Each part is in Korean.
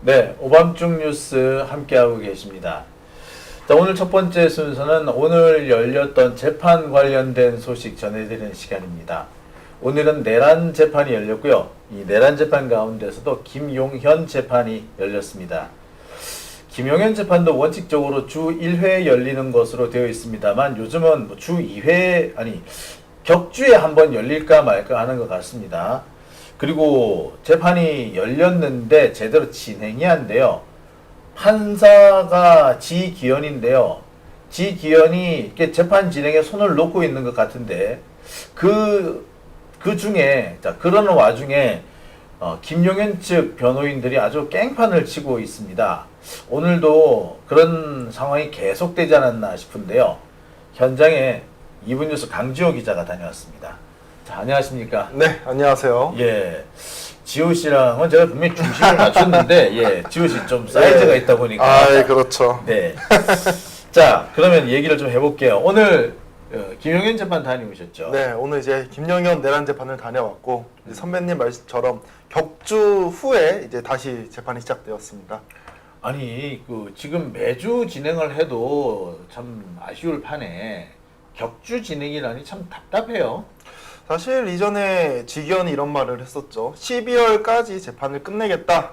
네, 오밤중 뉴스 함께하고 계십니다. 자, 오늘 첫 번째 순서는 오늘 열렸던 재판 관련된 소식 전해드리는 시간입니다. 오늘은 내란 재판이 열렸고요. 이 내란 재판 가운데서도 김용현 재판이 열렸습니다. 김용현 재판도 원칙적으로 주 1회 열리는 것으로 되어 있습니다만 요즘은 뭐 주 2회, 격주에 한번 열릴까 말까 하는 것 같습니다. 그리고 재판이 열렸는데 제대로 진행이 안 돼요. 판사가 지기현인데요. 지기현이 이렇게 재판 진행에 손을 놓고 있는 것 같은데 그 중에 그러는 와중에 김용현 측 변호인들이 아주 깽판을 치고 있습니다. 오늘도 그런 상황이 계속되지 않았나 싶은데요. 현장에 이분뉴스 강지호 기자가 다녀왔습니다. 자, 안녕하십니까? 네, 안녕하세요. 예. 지호 씨랑은 제가 분명히 중심을 맞췄는데, 예. 지호 씨 좀 사이즈가 있다 보니까. 아, 예, 그렇죠. 네. 자, 그러면 얘기를 좀 해볼게요. 오늘 김용현 재판 다녀오셨죠? 네, 오늘 이제 김용현 내란 재판을 다녀왔고 이제 선배님 말씀처럼 격주 후에 이제 다시 재판이 시작되었습니다. 아니, 지금 매주 진행을 해도 참 아쉬울 판에 격주 진행이라니 참 답답해요. 사실 이전에 지기현이 이런 말을 했었죠. 12월까지 재판을 끝내겠다.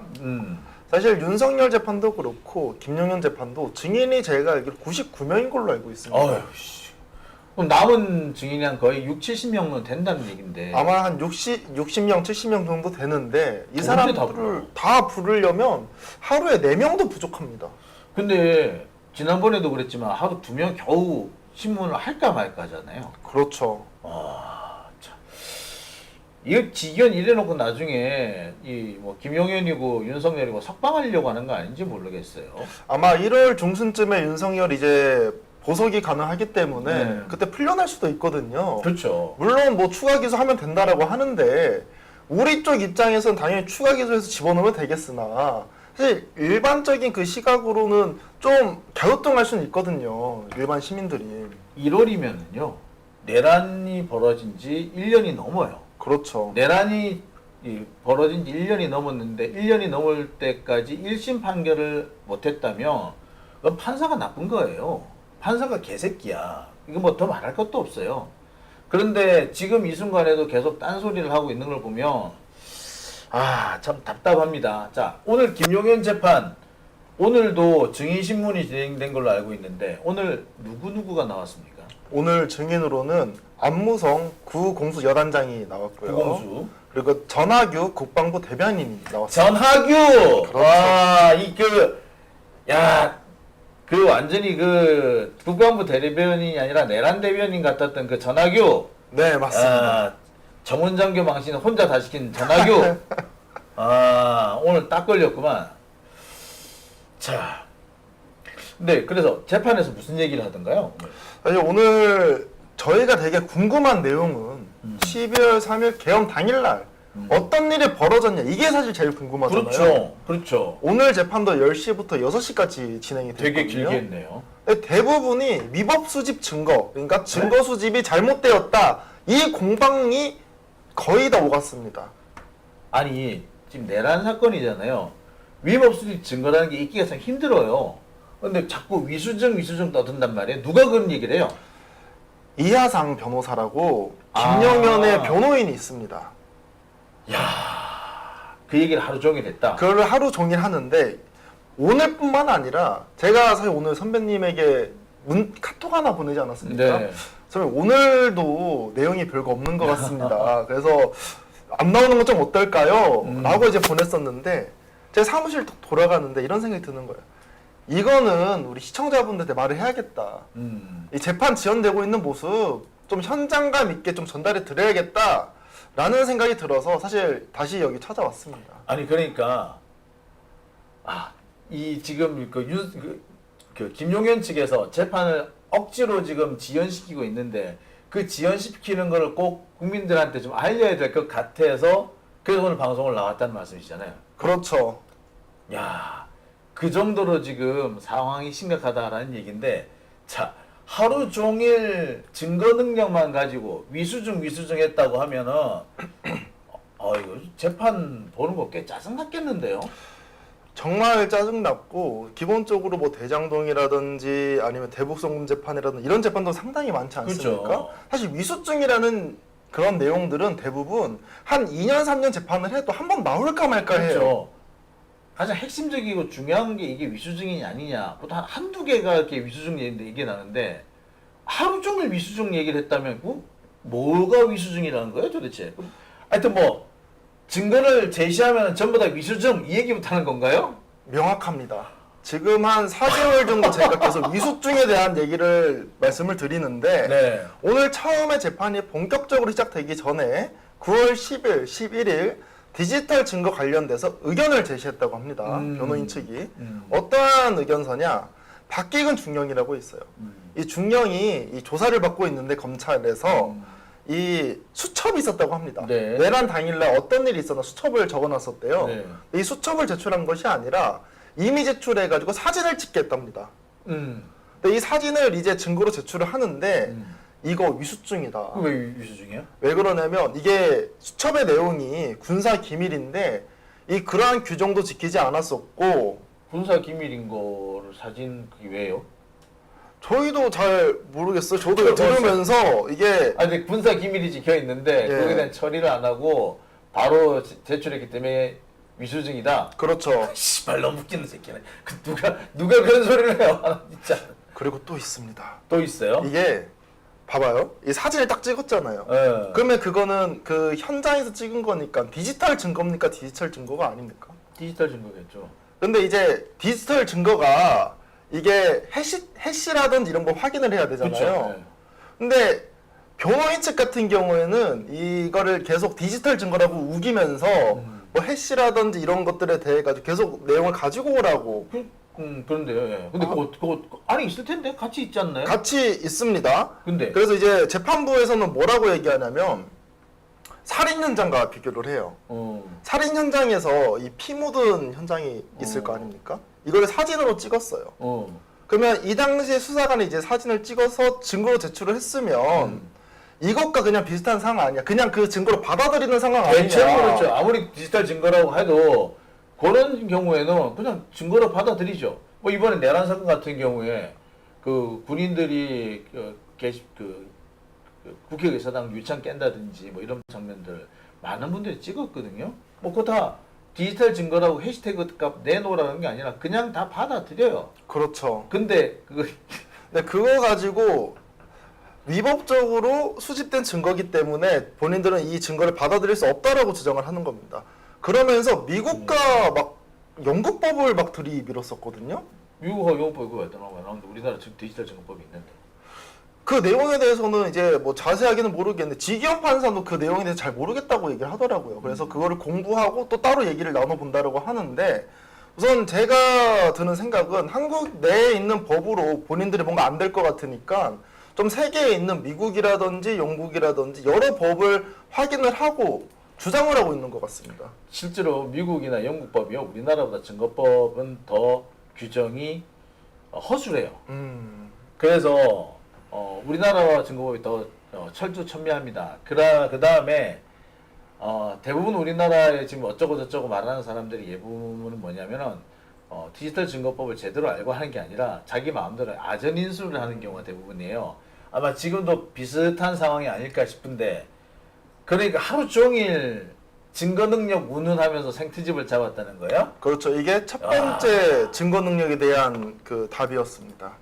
사실 윤석열 재판도 그렇고 김용현 재판도 증인이 제가 알기로 99명인 걸로 알고 있습니다. 어휴, 그럼 남은 증인이 한 거의 6, 70명은 된다는 얘긴데. 아마 한 60명, 70명 정도 되는데 이 언제 사람들을 다 부르려면 하루에 4명도 부족합니다. 근데 지난번에도 그랬지만 하루 2명 겨우 신문을 할까 말까 하잖아요. 그렇죠. 참. 이거 지기현 이래놓고 나중에 뭐 김용현이고 윤석열이고 석방하려고 하는 거 아닌지 모르겠어요. 아마 1월 중순쯤에 윤석열 이제 보석이 가능하기 때문에 네. 그때 풀려날 수도 있거든요. 그렇죠. 물론 뭐 추가 기소하면 된다라고 하는데 우리 쪽 입장에서는 당연히 추가 기소해서 집어넣으면 되겠으나 사실 일반적인 그 시각으로는 좀 갸우뚱할 수는 있거든요. 일반 시민들이. 1월이면은요. 내란이 벌어진 지 1년이 넘어요. 그렇죠. 내란이 벌어진 지 1년이 넘었는데 1년이 넘을 때까지 1심 판결을 못했다면 그건 판사가 나쁜 거예요. 판사가 개새끼야. 이거 뭐 더 말할 것도 없어요. 그런데 지금 이 순간에도 계속 딴소리를 하고 있는 걸 보면 참 답답합니다. 자, 오늘 김용현 재판 오늘도 증인신문이 진행된 걸로 알고 있는데 오늘 누구누구가 나왔습니까? 오늘 증인으로는 안무성 구공수 여단장이 나왔고요. 구공수. 그리고 전하규 국방부 대변인이 나왔습니다. 전하규! 그렇죠. 와, 완전히 국방부 대변인이 아니라 내란 대변인 같았던 그 전하규. 네, 맞습니다. 정운장교 망신 혼자 다 시킨 전하규. 오늘 딱 걸렸구만. 자. 네, 그래서 재판에서 무슨 얘기를 하던가요? 사실 오늘 저희가 되게 궁금한 내용은 12월 3일 개엄 당일날 어떤 일이 벌어졌냐 이게 사실 제일 궁금하잖아요. 그렇죠. 오늘 재판도 10시부터 6시까지 진행이 됐거든요. 되게 길게 했네요. 대부분이 위법 수집 증거, 그러니까 증거 수집이 잘못되었다. 이 공방이 거의 다 오갔습니다. 아니, 지금 내란 사건이잖아요. 위법 수집 증거라는 게 있기가 참 힘들어요. 근데 자꾸 위수증 떠든단 말이에요. 누가 그런 얘기를 해요? 이하상 변호사라고 김용현의 변호인이 있습니다. 그 얘기를 하루 종일 했다. 그걸 하루 종일 하는데 오늘뿐만 아니라 제가 사실 오늘 선배님에게 카톡 하나 보내지 않았습니까? 네. 선배님 오늘도 내용이 별거 없는 것 같습니다. 그래서 안 나오는 건 좀 어떨까요? 라고 이제 보냈었는데 제 사무실 돌아가는데 이런 생각이 드는 거예요. 이거는 우리 시청자분들한테 말을 해야겠다. 이 재판 지연되고 있는 모습 좀 현장감 있게 좀 전달해 드려야겠다. 라는 생각이 들어서 사실 다시 여기 찾아왔습니다. 아니 그러니까 지금 김용현 측에서 재판을 억지로 지금 지연시키고 있는데 그 지연시키는 거를 꼭 국민들한테 좀 알려야 될 것 같아서 그래서 오늘 방송을 나왔다는 말씀이시잖아요. 그렇죠. 야, 그 정도로 지금 상황이 심각하다라는 얘기인데, 자, 하루 종일 증거 능력만 가지고 위수증 했다고 하면은 이거 재판 보는 거 꽤 짜증났겠는데요? 정말 짜증났고 기본적으로 뭐 대장동이라든지 아니면 대북송금 재판이라든지 이런 재판도 상당히 많지 않습니까? 그렇죠. 사실 위수증이라는 그런 내용들은 대부분 한 2년 3년 재판을 해도 한 번 나올까 말까 해요. 그렇죠. 가장 핵심적이고 중요한 게 이게 위수증이 아니냐. 보통 한두 개가 이렇게 위수증 얘기 나는데 하루 종일 위수증 얘기를 했다면 뭐가 위수증이라는 거예요 도대체? 하여튼 뭐 증거를 제시하면 전부 다 위수증 이 얘기부터 하는 건가요? 명확합니다. 지금 한 4개월 정도 제가 계속 위수증에 대한 얘기를 말씀을 드리는데 네. 오늘 처음에 재판이 본격적으로 시작되기 전에 9월 10일, 11일 디지털 증거 관련돼서 의견을 제시했다고 합니다. 변호인 측이. 어떠한 의견서냐? 박기근 중령이라고 있어요. 이 중령이 이 조사를 받고 있는데 검찰에서 이 수첩이 있었다고 합니다. 네. 내란 당일날 어떤 일이 있었나 수첩을 적어놨었대요. 네. 이 수첩을 제출한 것이 아니라 이미 제출해가지고 사진을 찍겠답니다. 근데 이 사진을 이제 증거로 제출을 하는데 이거 위수증이다. 왜 위수증이야? 왜 그러냐면 이게 수첩의 내용이 군사 기밀인데 이 그러한 규정도 지키지 않았었고 군사 기밀인 거를 사진 그게 왜요? 저희도 잘 모르겠어요. 저도 이거 들으면서 이게 아 근데 군사 기밀이 지켜 있는데 예. 거기에 대한 처리를 안 하고 바로 제출했기 때문에 위수증이다. 그렇죠. 씨발 너무 웃기는 새끼네. 누가 그런 소리를 해요? 아, 진짜. 그리고 또 있습니다. 또 있어요? 이게 봐봐요. 이 사진을 딱 찍었잖아요. 예. 그러면 그거는 그 현장에서 찍은 거니까 디지털 증거입니까? 디지털 증거가 아닙니까? 디지털 증거겠죠. 근데 이제 디지털 증거가 이게 해시라든지 이런 거 확인을 해야 되잖아요. 그렇죠. 예. 근데 변호인 측 같은 경우에는 이거를 계속 디지털 증거라고 우기면서 뭐 해시라든지 이런 것들에 대해 가지고 계속 내용을 가지고 오라고 그런데요. 예. 근데 그거 안에 있을 텐데 같이 있지 않나요? 같이 있습니다. 근데 그래서 이제 재판부에서는 뭐라고 얘기하냐면 살인 현장과 비교를 해요. 살인 현장에서 이 피 묻은 현장이 있을 거 아닙니까? 이걸 사진으로 찍었어요. 그러면 이 당시에 수사관이 이제 사진을 찍어서 증거로 제출을 했으면 이것과 그냥 비슷한 상황 아니야? 그냥 그 증거로 받아들이는 상황 아니냐? 대체로 그렇죠. 아무리 디지털 증거라고 해도 그런 경우에는 그냥 증거로 받아들이죠. 뭐 이번에 내란 사건 같은 경우에 그 군인들이 국회의사당 유창 깬다든지 뭐 이런 장면들 많은 분들이 찍었거든요. 뭐 그거 다 디지털 증거라고 해시태그 값 내놓으라는 게 아니라 그냥 다 받아들여요. 그렇죠. 근데 그거 가지고 위법적으로 수집된 증거기 때문에 본인들은 이 증거를 받아들일 수 없다라고 주장을 하는 겁니다. 그러면서 미국과 막 영국법을 막 들이밀었었거든요. 미국하고 영국법이 그거 나오는데 우리나라 지금 디지털 증거법이 있는데. 그 내용에 대해서는 이제 뭐 자세하게는 모르겠는데 지기현 판사도 그 내용에 대해서 잘 모르겠다고 얘기를 하더라고요. 그래서 그거를 공부하고 또 따로 얘기를 나눠본다라고 하는데 우선 제가 드는 생각은 한국 내에 있는 법으로 본인들이 뭔가 안 될 것 같으니까 좀 세계에 있는 미국이라든지 영국이라든지 여러 법을 확인을 하고 주장을 하고 있는 것 같습니다. 실제로 미국이나 영국법이요 우리나라보다 증거법은 더 규정이 허술해요. 그래서 우리나라와 증거법이 더 철두철미합니다. 그 다음에 대부분 우리나라에 지금 어쩌고 저쩌고 말하는 사람들이 예부분은 뭐냐면은 디지털 증거법을 제대로 알고 하는 게 아니라 자기 마음대로 아전인수를 하는 경우가 대부분이에요. 아마 지금도 비슷한 상황이 아닐까 싶은데 그러니까 하루 종일 증거 능력 운운하면서 생트집을 잡았다는 거예요? 그렇죠. 이게 첫 번째 증거 능력에 대한 그 답이었습니다.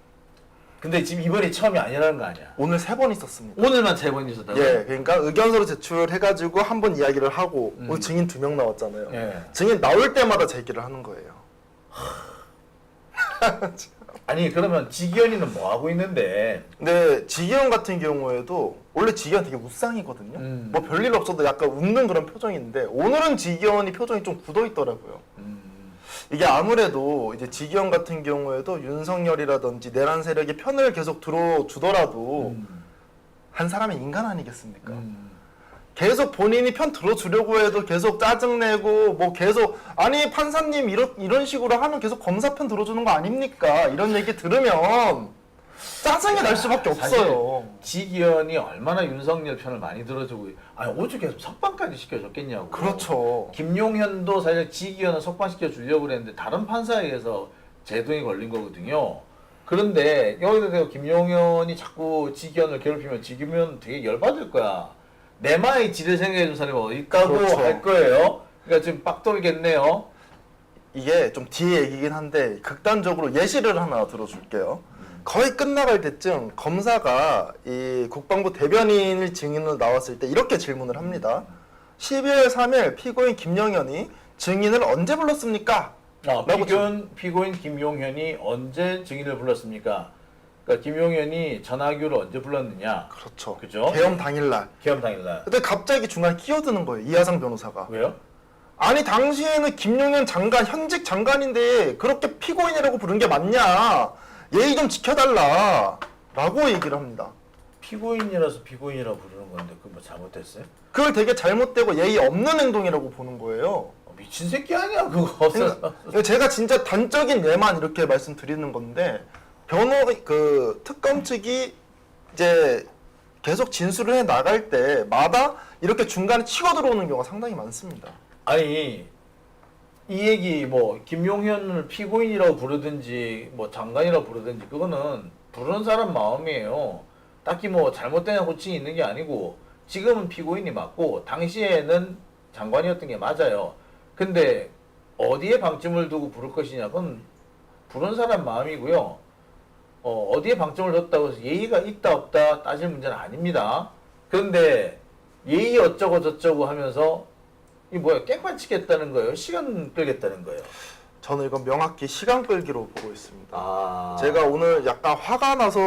근데 지금 이번이 처음이 아니라는 거 아니야? 오늘 3번 있었습니다. 오늘만 3번 있었다고요? 예, 그러니까 의견서를 제출해가지고 한 번 이야기를 하고 오늘 증인 2명 나왔잖아요. 예. 증인 나올 때마다 제기를 하는 거예요. 아니 그러면 지기현이는 뭐 하고 있는데? 근데 지기현 같은 경우에도 원래 지기현 되게 웃상이거든요. 뭐 별일 없어도 약간 웃는 그런 표정인데 오늘은 지기현이 표정이 좀 굳어 있더라고요. 이게 아무래도 이제 지기현 같은 경우에도 윤석열이라든지 내란 세력의 편을 계속 들어주더라도 한 사람의 인간 아니겠습니까? 계속 본인이 편 들어주려고 해도 계속 짜증내고 뭐 계속 아니 판사님 이런 식으로 하면 계속 검사 편 들어주는 거 아닙니까? 이런 얘기 들으면 짜증이 날 수밖에 사실 없어요. 지기현이 얼마나 윤석열 편을 많이 들어주고, 아니 오죽해서 석방까지 시켜줬겠냐고. 그렇죠. 김용현도 사실 지기현을 석방시켜 주려고 그랬는데 다른 판사에 의해서 제동이 걸린 거거든요. 그런데 여기다 대고 김용현이 자꾸 지기현을 괴롭히면 지기현 되게 열받을 거야. 내마의 지를 생각해 준 사람이 어디 있다고 그렇죠. 할 거예요. 그러니까 지금 빡 돌겠네요. 이게 좀 뒤에 얘기긴 한데 극단적으로 예시를 하나 들어줄게요. 거의 끝나갈 때쯤 검사가 이 국방부 대변인 증인으로 나왔을 때 이렇게 질문을 합니다. 12월 3일 피고인 김영현이 증인을 언제 불렀습니까? 피고인 김용현이 언제 증인을 불렀습니까? 그러니까 김용현이 전화기를 언제 불렀느냐? 그렇죠. 그죠? 계엄 당일날. 계엄 당일날. 근데 갑자기 중간에 끼어드는 거예요. 이하상 변호사가. 왜요? 아니 당시에는 김용현 장관 현직 장관인데 그렇게 피고인이라고 부른 게 맞냐? 예의 좀 지켜달라 라고 얘기를 합니다. 피고인이라서 피고인이라고 부르는 건데 그거 뭐 잘못했어요? 그걸 되게 잘못되고 예의 없는 행동이라고 보는 거예요. 미친 새끼 아니야 그거. 그러니까 제가 진짜 단적인 예만 이렇게 말씀드리는 건데 그 특검 측이 이제 계속 진술을 해 나갈 때마다 이렇게 중간에 치고 들어오는 경우가 상당히 많습니다. 아니 이 얘기 뭐 김용현을 피고인이라고 부르든지 뭐 장관이라고 부르든지 그거는 부르는 사람 마음이에요. 딱히 뭐 잘못된 호칭이 있는 게 아니고 지금은 피고인이 맞고 당시에는 장관이었던 게 맞아요. 근데 어디에 방점을 두고 부를 것이냐 그건 부르는 사람 마음이고요. 어디에 방점을 뒀다고 해서 예의가 있다 없다 따질 문제는 아닙니다. 그런데 예의 어쩌고 저쩌고 하면서 이 뭐야 깽판 치겠다는 거예요? 시간 끌겠다는 거예요? 저는 이건 명확히 시간 끌기로 보고 있습니다. 아 제가 오늘 약간 화가 나서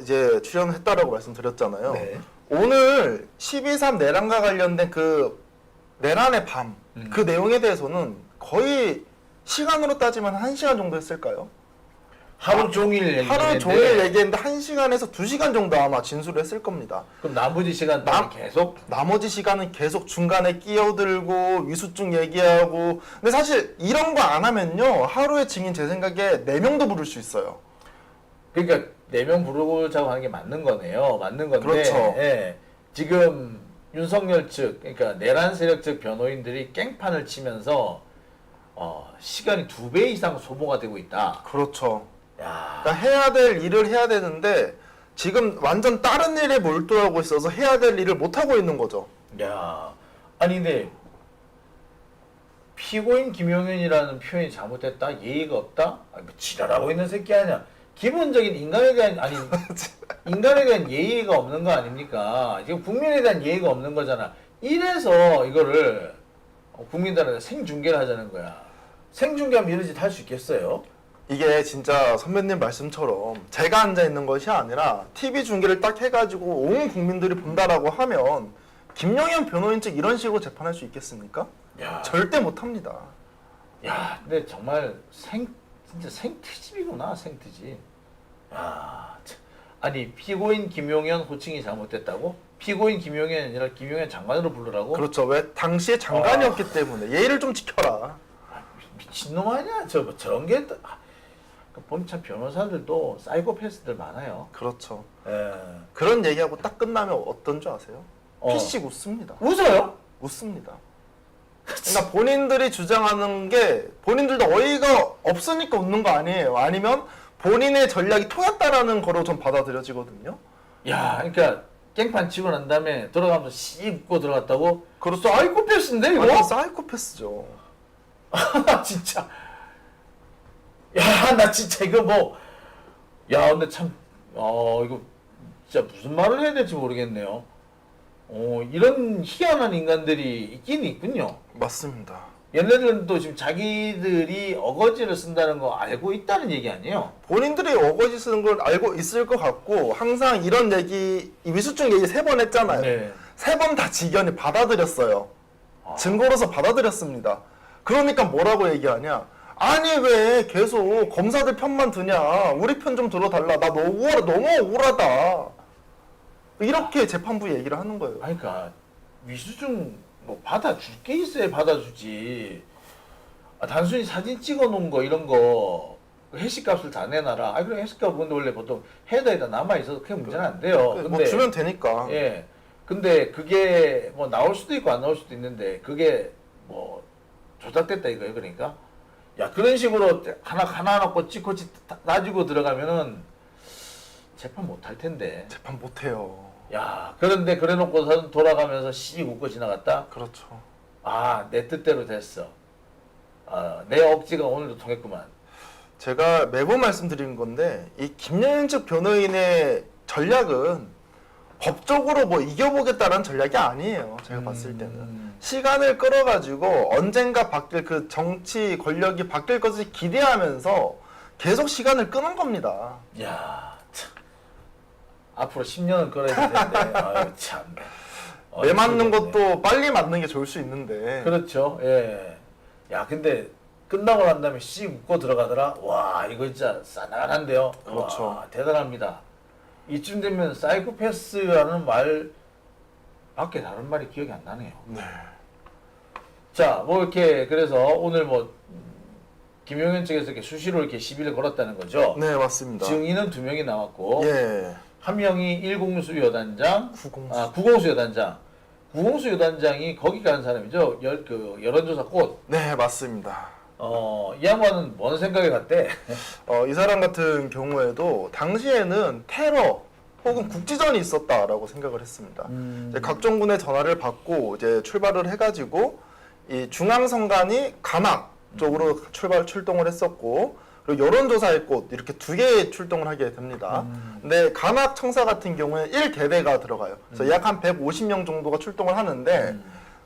이제 출연했다라고 말씀드렸잖아요. 네. 오늘 12.3 내란과 관련된 그 내란의 밤, 그 내용에 대해서는 거의 시간으로 따지면 1시간 정도 했을까요? 하루 종일 얘기했는데 하루 종일 얘기했는데 1시간에서 2시간 정도 아마 진술을 했을 겁니다. 그럼 나머지 시간 동안 계속 나머지 시간은 계속 중간에 끼어들고 위수증 얘기하고 근데 사실 이런 거 안 하면요 하루에 증인 제 생각에 4명도 부를 수 있어요. 그러니까 4명 부르자고 하는 게 맞는 거네요. 맞는 건데 그렇죠. 예, 지금 윤석열 측 그러니까 내란 세력 측 변호인들이 깽판을 치면서 시간이 2배 이상 소모가 되고 있다. 그렇죠. 야, 그러니까 해야 될 일을 해야 되는데 지금 완전 다른 일에 몰두하고 있어서 해야 될 일을 못 하고 있는 거죠. 야, 아니 근데 피고인 김용현이라는 표현이 잘못됐다, 예의가 없다, 아니, 뭐 지랄하고 있는 새끼 아니야. 기본적인 인간에 대한 인간에 대한 예의가 없는 거 아닙니까? 지금 국민에 대한 예의가 없는 거잖아. 이래서 이거를 국민들한테 생중계를 하자는 거야. 생중계하면 이런 짓 할 수 있겠어요? 이게 진짜 선배님 말씀처럼 제가 앉아 있는 것이 아니라 TV 중계를 딱 해가지고 온 국민들이 본다라고 하면 김영현 변호인 측 이런 식으로 재판할 수 있겠습니까? 야, 절대 못합니다. 야, 근데 정말 진짜 생트집이구나, 생트집. 야, 참. 아니 피고인 김용현 호칭이 잘못됐다고? 피고인 김용현이 아니라 김용현 장관으로 부르라고? 그렇죠. 왜 당시에 장관이었기 때문에 예의를 좀 지켜라. 미친놈 아니야? 저런 게 보니 참 변호사들도 사이코패스들 많아요. 그렇죠. 예. 그런 얘기하고 딱 끝나면 어떤 줄 아세요? 어. 피식 웃습니다. 웃어요? 웃습니다. 그러니까 본인들이 주장하는 게 본인들도 어이가 없으니까 웃는 거 아니에요. 아니면 본인의 전략이 통했다라는 거로 좀 받아들여지거든요. 야, 그러니까 깽판 치고 난 다음에 들어가면서 씨 웃고 들어갔다고? 그렇죠. 사이코패스인데 이거? 완전 사이코패스죠. 나 진짜 야, 나 진짜 이거 뭐 야, 근데 참 이거 진짜 무슨 말을 해야 될지 모르겠네요. 이런 희한한 인간들이 있긴 있군요. 맞습니다. 얘네들은 또 지금 자기들이 어거지를 쓴다는 거 알고 있다는 얘기 아니에요? 본인들이 어거지 쓰는 걸 알고 있을 것 같고 항상 이런 얘기, 이 위수증 얘기 3번 했잖아요. 네. 3번 다 직연히 받아들였어요. 증거로서 받아들였습니다. 그러니까 뭐라고 얘기하냐? 아니 왜 계속 검사들 편만 드냐? 우리 편 좀 들어달라. 나 너무 억울하다. 이렇게 재판부 얘기를 하는 거예요. 아니, 그러니까 위수증 뭐 받아줄 게 있어야 받아주지. 단순히 사진 찍어 놓은 거 이런 거 그 회식값을 다 내놔라. 아, 그래 회식값 근데 원래 보통 헤더에다 남아 있어서 크게 문제는 안 돼요. 뭐 주면 되니까. 예. 근데 그게 뭐 나올 수도 있고 안 나올 수도 있는데 그게 뭐 조작됐다 이거예요. 그러니까 야 그런 식으로 하나 꼬치꼬치 따지고 들어가면은 재판 못 할 텐데. 재판 못 해요. 야 그런데 그래놓고선 돌아가면서 씩 웃고 지나갔다. 그렇죠. 아 내 뜻대로 됐어. 아, 내 억지가 오늘도 통했구만. 제가 매번 말씀드리는 건데 이 김영현 측 변호인의 전략은 법적으로 뭐 이겨보겠다는 전략이 아니에요. 제가 봤을 때는 시간을 끌어가지고 언젠가 바뀔 그 정치 권력이 바뀔 것을 기대하면서 계속 시간을 끄는 겁니다. 야 참. 앞으로 10년은 끌어야 될 텐데. 아유 참. 매 맞는 것도 빨리 맞는 게 좋을 수 있는데. 그렇죠. 예. 야 근데 끝나고 난 다음에 씩 웃고 들어가더라. 와 이거 진짜 싸늘한데요. 그렇죠. 와, 대단합니다. 이쯤 되면 사이코패스라는 말 밖에 다른 말이 기억이 안 나네요. 네. 자, 뭐 이렇게 그래서 오늘 뭐 김용현 측에서 이렇게 수시로 이렇게 시비를 걸었다는 거죠. 네, 맞습니다. 증인은 2명이 나왔고 예. 한 명이 1공수 여단장, 구공수. 9공수 여단장. 9공수 여단장이 거기 간 사람이죠. 여론조사 꽃. 네, 맞습니다. 이 양반은 뭔 생각에 갔대? 이 사람 같은 경우에도 당시에는 테러 혹은 국지전이 있었다라고 생각을 했습니다. 이제 각종군의 전화를 받고 이제 출발을 해가지고 이 중앙선관위 감학 쪽으로 출동을 했었고 그리고 여론조사의 꽃 이렇게 두 개의 출동을 하게 됩니다. 근데 감학 청사 같은 경우에 1대대가 들어가요. 그래서 약 한 150명 정도가 출동을 하는데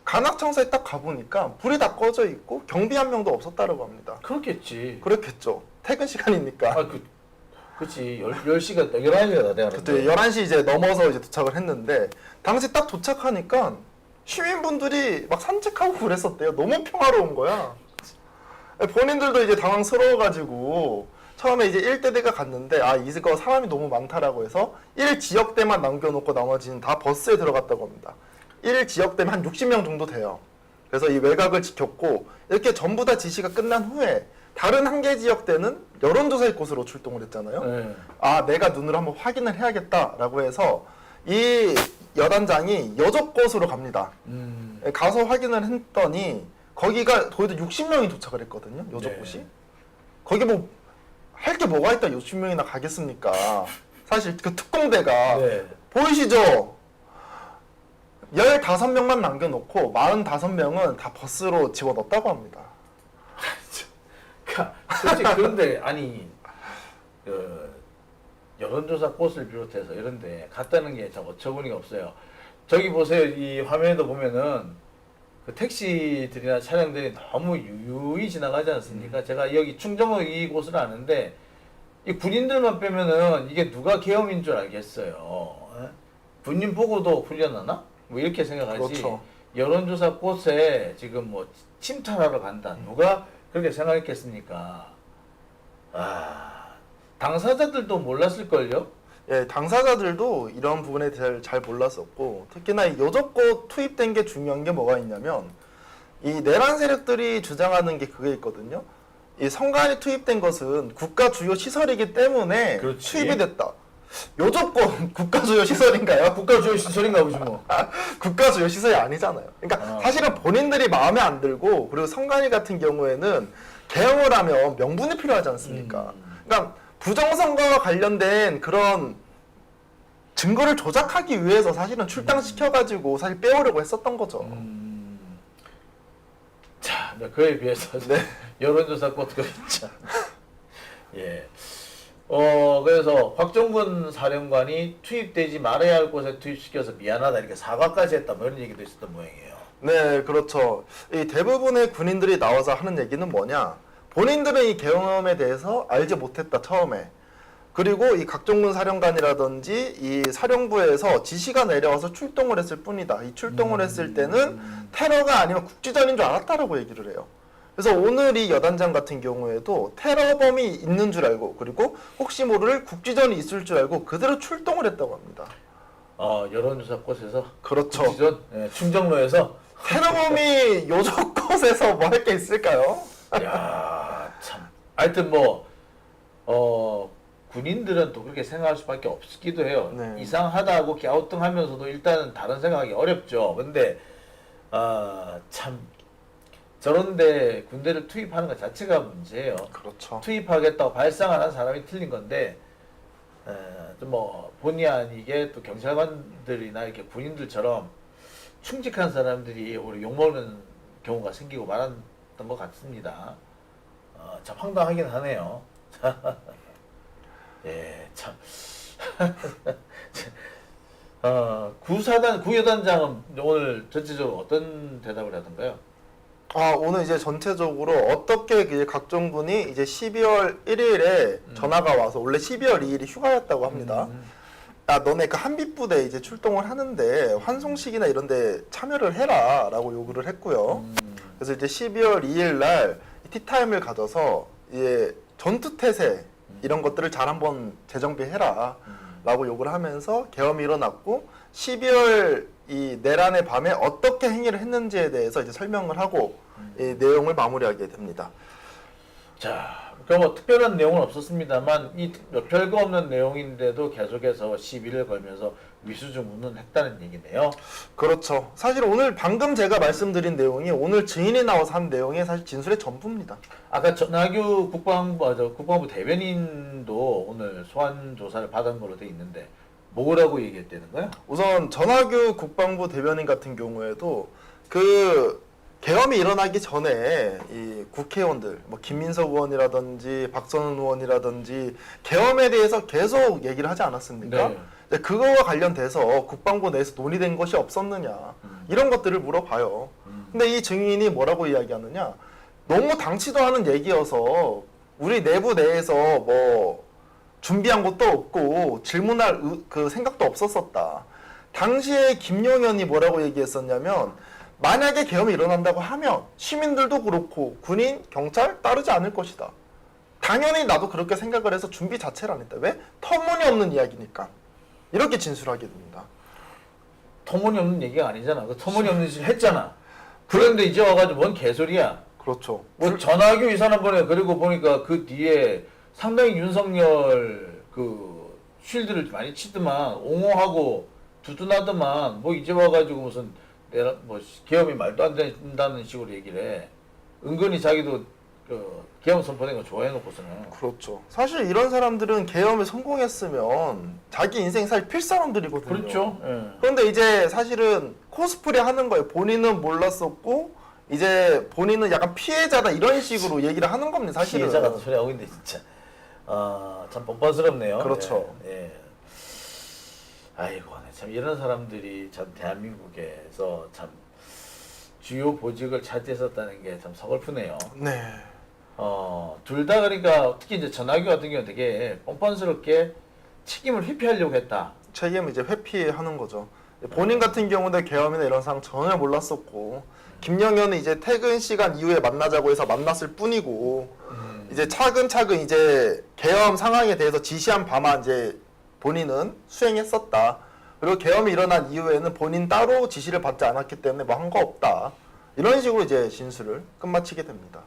감학 청사에 딱 가보니까 불이 다 꺼져 있고 경비 한 명도 없었다라고 합니다. 그렇겠지. 그렇겠죠. 퇴근 시간이니까. 아, 그치. 10시가, 11시가 다 돼가는데. 그때 11시 이제 넘어서 이제 도착을 했는데, 당시 딱 도착하니까 시민분들이 막 산책하고 그랬었대요. 너무 평화로운 거야. 본인들도 이제 당황스러워가지고, 처음에 이제 1대대가 갔는데, 아, 이거 사람이 너무 많다라고 해서 1지역대만 남겨놓고 나머지는 다 버스에 들어갔다고 합니다. 1지역대면 한 60명 정도 돼요. 그래서 이 외곽을 지켰고, 이렇게 전부 다 지시가 끝난 후에, 다른 한 개 지역대는 여론조사의 곳으로 출동을 했잖아요. 네. 아, 내가 눈으로 한번 확인을 해야겠다라고 해서 이 여단장이 여적곳으로 갑니다. 가서 확인을 했더니 거기가 거기도 60명이 도착을 했거든요. 여적곳이. 네. 거기 뭐 할 게 뭐가 있다 60명이나 가겠습니까? 사실 그 특공대가 네. 보이시죠? 15명만 남겨놓고 45명은 다 버스로 집어넣었다고 합니다. 솔직히 그런데 아니 여론조사 꽃을 비롯해서 이런데 갔다는 게 참 어처구니가 없어요. 저기 보세요. 이 화면에도 보면은 그 택시들이나 차량들이 너무 유유히 지나가지 않습니까? 제가 여기 충정로 이곳을 아는데 이 군인들만 빼면은 이게 누가 계엄인 줄 알겠어요. 군인 보고도 훈련하나? 뭐 이렇게 생각하지. 그렇죠. 여론조사 꽃에 지금 뭐 침탈하러 간다. 누가 그렇게 생각했겠습니까? 아, 당사자들도 몰랐을걸요? 예, 당사자들도 이런 부분에 대해 잘 몰랐었고 특히나 이 여적꽃 투입된 게 중요한 게 뭐가 있냐면 이 내란 세력들이 주장하는 게 그게 있거든요. 이 선관위 투입된 것은 국가 주요 시설이기 때문에 그렇지. 투입이 됐다. 여적꽃 국가 주요 시설인가요? 국가 주요 시설인가 보지 뭐. 국가 주요 시설이 아니잖아요. 그러니까 사실은 본인들이 마음에 안 들고 그리고 선관위 같은 경우에는 개혁을 하면 명분이 필요하지 않습니까? 그러니까 부정선거와 관련된 그런 증거를 조작하기 위해서 사실은 출당시켜가지고 사실 빼오려고 했었던 거죠. 자, 그에 비해서 네. 여론조사 꽃 그랬죠. 예. 그래서 박정근 사령관이 투입되지 말아야 할 곳에 투입시켜서 미안하다 이렇게 사과까지 했다 뭐 이런 얘기도 있었던 모양이에요. 네, 그렇죠. 이 대부분의 군인들이 나와서 하는 얘기는 뭐냐? 본인들은 이 계엄에 대해서 알지 못했다 처음에. 그리고 이 각종군 사령관이라든지 이 사령부에서 지시가 내려와서 출동을 했을 뿐이다. 이 출동을 했을 때는 테러가 아니면 국지전인 줄 알았다라고 얘기를 해요. 그래서 오늘 이 여단장 같은 경우에도 테러범이 있는 줄 알고 그리고 혹시 모를 국지전이 있을 줄 알고 그대로 출동을 했다고 합니다. 여론조사 꽃에서 그렇죠. 국지전, 충정로에서 테러범이 요적 곳에서 뭐 할 게 있을까요? 야, 참. 하여튼 뭐 군인들은 또 그렇게 생각할 수밖에 없기도 해요. 네. 이상하다고 갸우뚱하면서도 일단은 다른 생각하기 어렵죠. 근데 참 저런데 군대를 투입하는 것 자체가 문제예요. 그렇죠. 투입하겠다고 발상하는 사람이 틀린 건데 좀 뭐 본의 아니게 또 경찰관들이나 이렇게 군인들처럼 충직한 사람들이 오히려 욕먹는 경우가 생기고 말았던 것 같습니다. 참 황당하긴 하네요. 예, 참. 구여단장은 오늘 전체적으로 어떤 대답을 하던가요? 오늘 이제 전체적으로 어떻게 이제 각종군이 이제 12월 1일에 전화가 와서 원래 12월 2일이 휴가였다고 합니다. 너네 그 한빛부대 이제 출동을 하는데 환송식이나 이런데 참여를 해라라고 요구를 했고요. 그래서 이제 12월 2일 날 티타임을 가져서 이제 전투 태세 이런 것들을 잘 한번 재정비해라라고 요구를 하면서 계엄이 일어났고 12월 이 내란의 밤에 어떻게 행위를 했는지에 대해서 이제 설명을 하고 이 내용을 마무리하게 됩니다. 자, 뭐 특별한 내용은 없었습니다만 이 별거 없는 내용인데도 계속해서 시비를 걸면서 위수주문은 했다는 얘기네요. 그렇죠. 사실 오늘 방금 제가 말씀드린 내용이 오늘 증인이 나와서 한 내용이 사실 진술의 전부입니다. 아까 전하규 국방부 대변인도 오늘 소환 조사를 받은 걸로 돼 있는데 뭐라고 얘기했다는 거야? 우선 전하규 국방부 대변인 같은 경우에도 그 계엄이 일어나기 전에 이 국회의원들 뭐 김민석 의원이라든지 박선원 의원이라든지 계엄에 대해서 계속 얘기를 하지 않았습니까? 네. 이제 그거와 관련돼서 국방부 내에서 논의된 것이 없었느냐 이런 것들을 물어봐요. 근데 이 증인이 뭐라고 이야기하느냐? 너무 당치도 않은 얘기여서 우리 내부 내에서 뭐 준비한 것도 없고 질문할 그 생각도 없었었다. 당시에 김용현이 뭐라고 얘기했었냐면 만약에 계엄이 일어난다고 하면 시민들도 그렇고 군인, 경찰 따르지 않을 것이다. 당연히 나도 그렇게 생각을 해서 준비 자체를 안 했다. 왜? 터무니없는 이야기니까. 이렇게 진술하게 됩니다. 터무니없는 얘기가 아니잖아. 그 터무니없는 짓을 했잖아. 그런데 이제 와가지고 뭔 개소리야. 그렇죠. 뭐 전화규 이 사람 보내 그리고 보니까 그 뒤에 상당히 윤석열 그 쉴드를 많이 치더만 옹호하고 두둔하더만 뭐 이제 와가지고 무슨 내가 뭐 계엄이 말도 안 된다는 식으로 얘기를 해. 은근히 자기도 그 계엄 선포된 거 좋아해놓고서는. 그렇죠. 사실 이런 사람들은 계엄에 성공했으면 자기 인생 살 필 사람들이거든요. 그렇죠. 예. 그런데 이제 사실은 코스프레 하는 거예요. 본인은 몰랐었고 이제 본인은 약간 피해자다 이런 식으로 얘기를 하는 겁니다. 사실은. 피해자 같은 소리 하고 있는데 진짜. 참 뻔뻔스럽네요. 그렇죠. 예. 예. 아이고, 참 이런 사람들이 참 대한민국에서 참 주요 보직을 차지했었다는 게 참 서글프네요. 네. 둘 다 그러니까 특히 이제 전화기 같은 경우는 되게 뻔뻔스럽게 책임을 회피하려고 했다. 책임 이제 회피하는 거죠. 본인 같은 경우는 계엄이나 이런 상황 전혀 몰랐었고 김영현은 이제 퇴근 시간 이후에 만나자고 해서 만났을 뿐이고 이제 차근차근 이제 계엄 상황에 대해서 지시한 바만 이제 본인은 수행했었다. 그리고 계엄이 일어난 이후에는 본인 따로 지시를 받지 않았기 때문에 뭐 한 거 없다. 이런 식으로 이제 진술을 끝마치게 됩니다.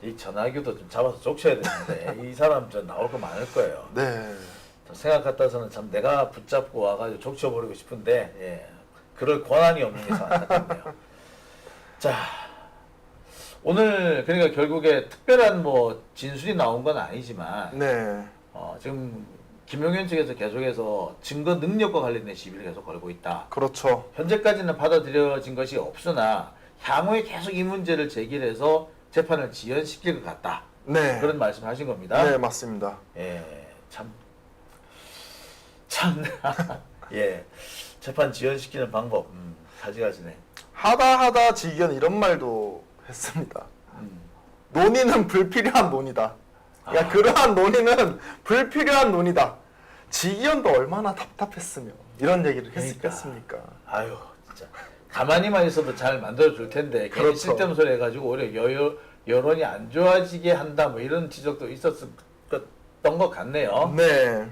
이 전화기도 좀 잡아서 쫓아야 되는데 이 사람 저 나올 거 많을 거예요. 네. 생각 같아서는 참 내가 붙잡고 와가지고 족쳐버리고 싶은데 예, 그럴 권한이 없는 게 참 안타깝네요. 자, 오늘 그러니까 결국에 특별한 뭐 진술이 나온 건 아니지만 네. 지금 김용현 측에서 계속해서 증거 능력과 관련된 시비를 계속 걸고 있다. 그렇죠. 현재까지는 받아들여진 것이 없으나 향후에 계속 이 문제를 제기해서 재판을 지연시킬 것 같다. 네. 그런 말씀하신 겁니다. 네, 맞습니다. 예, 참, 예, 재판 지연시키는 방법 가지가지네. 하다 지기현 이런 말도 했습니다. 논의는 불필요한 논의다. 그러니까 그러한 논의는 불필요한 논의다. 지기현도 얼마나 답답했으며 이런 얘기를 했겠습니까? 아유, 진짜 가만히만 있어도 잘 만들어 줄 텐데 괜히 그렇죠. 쓸데없는 소리 해가지고 오히려 여론이 안 좋아지게 한다 뭐 이런 지적도 있었던 것 같네요. 네.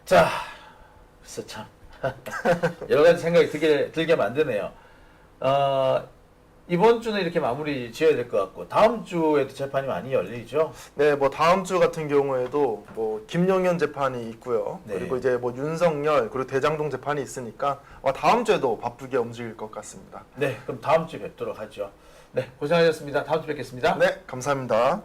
자, 그래서 참 여러 가지 생각이 들게 만드네요. 이번 주는 이렇게 마무리 지어야 될 것 같고 다음 주에도 재판이 많이 열리죠. 네, 뭐 다음 주 같은 경우에도 뭐 김용현 재판이 있고요. 네. 그리고 이제 뭐 윤석열 그리고 대장동 재판이 있으니까 다음 주에도 바쁘게 움직일 것 같습니다. 네, 그럼 다음 주에 뵙도록 하죠. 네, 고생하셨습니다. 다음 주에 뵙겠습니다. 네, 감사합니다.